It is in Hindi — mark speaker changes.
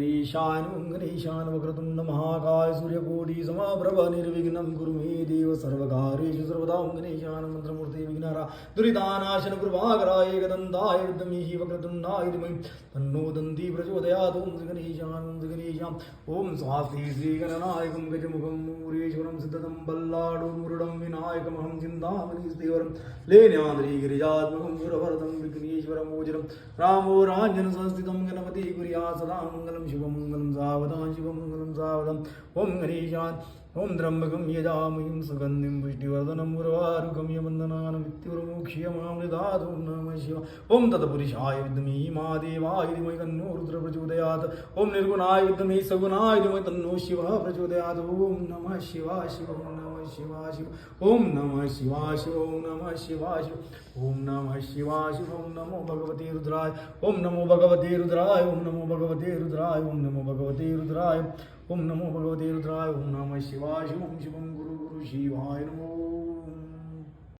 Speaker 1: गणेशान वक्रतुंड महाकाय सूर्यकोटि समप्रभ निर्विघ्नं कुरु मे देव सर्वकार्येषु सर्वदा गणेशान मंत्रमूर्ति विघ्नहरा दुरितानाशन कृपाकराय एकदन्ताय विद्महे वक्रतुंडाय धीमहि तन्नो दन्ति प्रचोदयात् ओम गणेशान ओम स्वास्ति श्री गणनायकं गजमुखं मूरेश्वरं सिद्धं बल्लाडु मुरुडं विनायकमहं चिन्तामणि स्तेवरं लेन्याद्रि गिरिजात्मकं सुरभरतं विघ्नेश्वरं मोचनं रामो राञ्जन संस्थितं गणपति कुर्यात् सदा मङ्गलं शिवमङ्गलं सावधान शिवमङ्गलं सावधान ओम गणेशान ओम त्र्यंबकं यजामहि सुगन्धिं पुष्टिवर्धनं उर्वारुकं यवन्दनान् मृत्युर्मुक्ष्यमामृतात् ओम नमः शिवाय ओम तत्पुरुषाय विद्महे महादेवाय धीमहि तन्नो रुद्र प्रचोदयात् ओम निर्गुणाय विद्महे सगुणाय धीमहि तन्नो शिवः प्रचोदयात् ओम नमः शिवाय शिव ओम नमः शिवाय शिव ओम नमः शिवाय शिव ओम नमः शिवाय शिव ओम नमः शिवाय शिव ओम नमो भगवते रुद्राय ओम नमो भगवते रुद्राय ओम नमो भगवते रुद्राय ओम नमो भगवते रुद्राय ओम नमो भगवते रुद्राय ओम नमः शिवाय शिवं शिवं गुरु गुरु शिवाय नमो